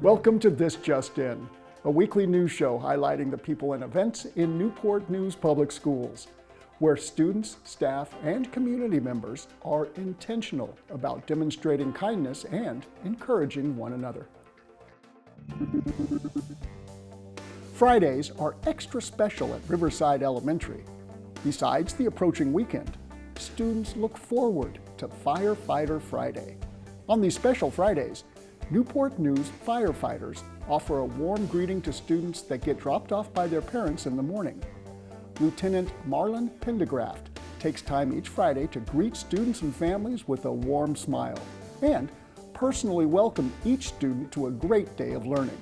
Welcome to This Just In, a weekly news show highlighting the people and events in Newport News Public Schools, where students, staff, and community members are intentional about demonstrating kindness and encouraging one another. Fridays are extra special at Riverside Elementary. Besides the approaching weekend, students look forward to Firefighter Friday. On these special Fridays, Newport News firefighters offer a warm greeting to students that get dropped off by their parents in the morning. Lieutenant Marlon Pendergraft takes time each Friday to greet students and families with a warm smile and personally welcome each student to a great day of learning.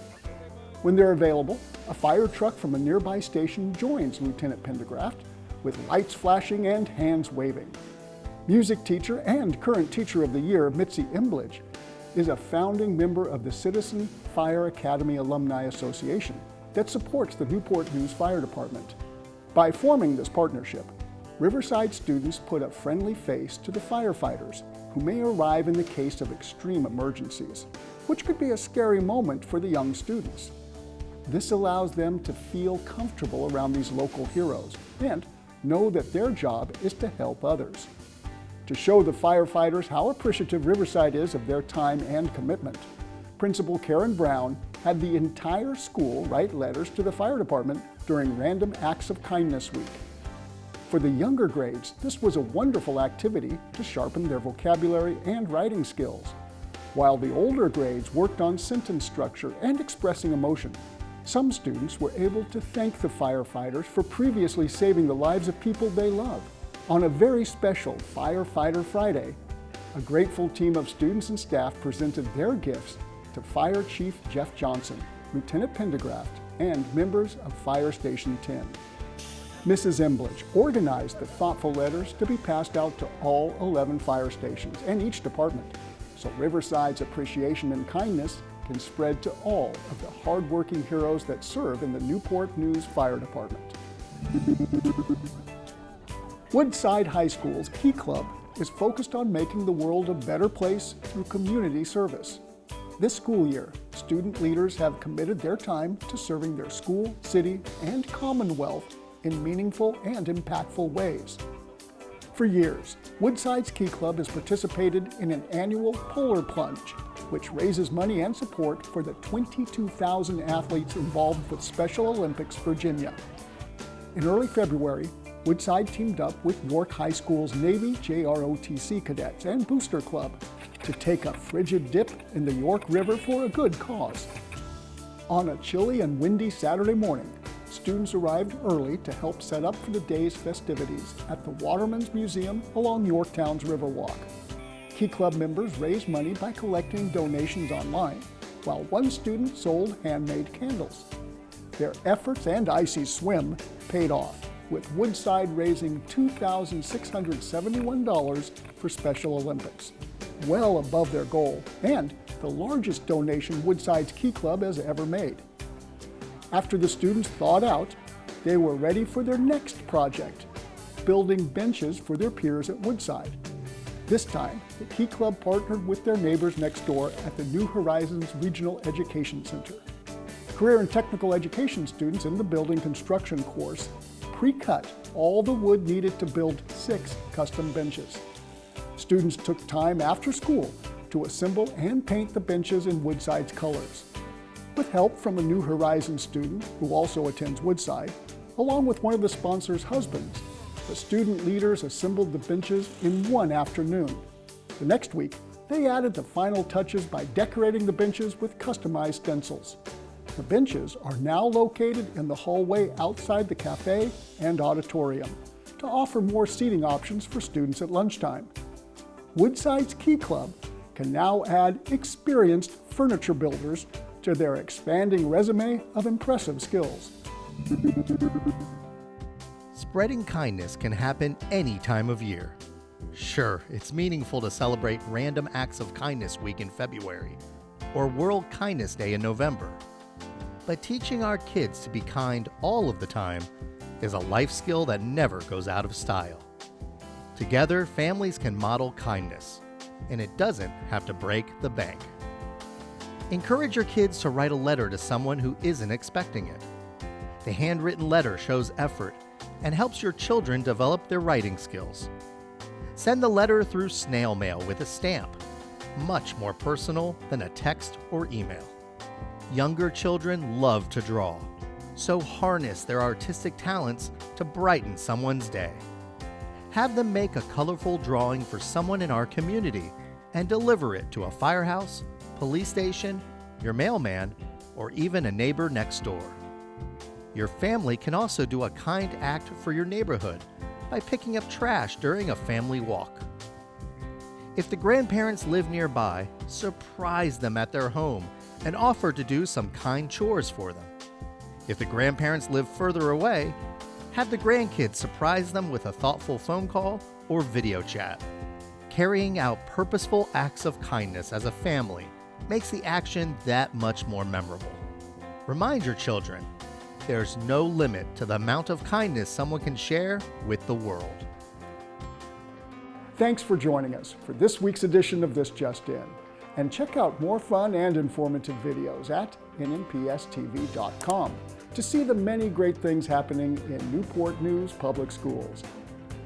When they're available, a fire truck from a nearby station joins Lieutenant Pendergraft with lights flashing and hands waving. Music teacher and current Teacher of the Year, Mitzi Imbledge, is a founding member of the Citizen Fire Academy Alumni Association that supports the Newport News Fire Department. By forming this partnership, Riverside students put a friendly face to the firefighters who may arrive in the case of extreme emergencies, which could be a scary moment for the young students. This allows them to feel comfortable around these local heroes and know that their job is to help others. To show the firefighters how appreciative Riverside is of their time and commitment, Principal Karen Brown had the entire school write letters to the fire department during Random Acts of Kindness Week. For the younger grades, this was a wonderful activity to sharpen their vocabulary and writing skills, while the older grades worked on sentence structure and expressing emotion. Some students were able to thank the firefighters for previously saving the lives of people they love. On a very special Firefighter Friday, a grateful team of students and staff presented their gifts to Fire Chief Jeff Johnson, Lieutenant Pendergraft, and members of Fire Station 10. Mrs. Imbledge organized the thoughtful letters to be passed out to all 11 fire stations and each department, so Riverside's appreciation and kindness can spread to all of the hardworking heroes that serve in the Newport News Fire Department. Woodside High School's Key Club is focused on making the world a better place through community service. This school year, student leaders have committed their time to serving their school, city, and Commonwealth in meaningful and impactful ways. For years, Woodside's Key Club has participated in an annual Polar Plunge, which raises money and support for the 22,000 athletes involved with Special Olympics Virginia. In early February, Woodside teamed up with York High School's Navy JROTC cadets and Booster Club to take a frigid dip in the York River for a good cause. On a chilly and windy Saturday morning, students arrived early to help set up for the day's festivities at the Waterman's Museum along Yorktown's Riverwalk. Key Club members raised money by collecting donations online, while one student sold handmade candles. Their efforts and icy swim paid off, with Woodside raising $2,671 for Special Olympics, well above their goal and the largest donation Woodside's Key Club has ever made. After the students thawed out, they were ready for their next project, building benches for their peers at Woodside. This time, the Key Club partnered with their neighbors next door at the New Horizons Regional Education Center. Career and technical education students in the building construction course pre-cut all the wood needed to build 6 custom benches. Students took time after school to assemble and paint the benches in Woodside's colors. With help from a New Horizons student who also attends Woodside, along with one of the sponsors' husbands, the student leaders assembled the benches in one afternoon. The next week, they added the final touches by decorating the benches with customized stencils. The benches are now located in the hallway outside the cafe and auditorium to offer more seating options for students at lunchtime. Woodside's Key Club can now add experienced furniture builders to their expanding resume of impressive skills. Spreading kindness can happen any time of year. Sure, it's meaningful to celebrate Random Acts of Kindness Week in February or World Kindness Day in November. But teaching our kids to be kind all of the time is a life skill that never goes out of style. Together, families can model kindness, and it doesn't have to break the bank. Encourage your kids to write a letter to someone who isn't expecting it. The handwritten letter shows effort and helps your children develop their writing skills. Send the letter through snail mail with a stamp, much more personal than a text or email. Younger children love to draw, so harness their artistic talents to brighten someone's day. Have them make a colorful drawing for someone in our community and deliver it to a firehouse, police station, your mailman, or even a neighbor next door. Your family can also do a kind act for your neighborhood by picking up trash during a family walk. If the grandparents live nearby, surprise them at their home and offer to do some kind chores for them. If the grandparents live further away, have the grandkids surprise them with a thoughtful phone call or video chat. Carrying out purposeful acts of kindness as a family makes the action that much more memorable. Remind your children, there's no limit to the amount of kindness someone can share with the world. Thanks for joining us for this week's edition of This Just In. And check out more fun and informative videos at nnpstv.com to see the many great things happening in Newport News Public Schools.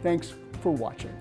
Thanks for watching.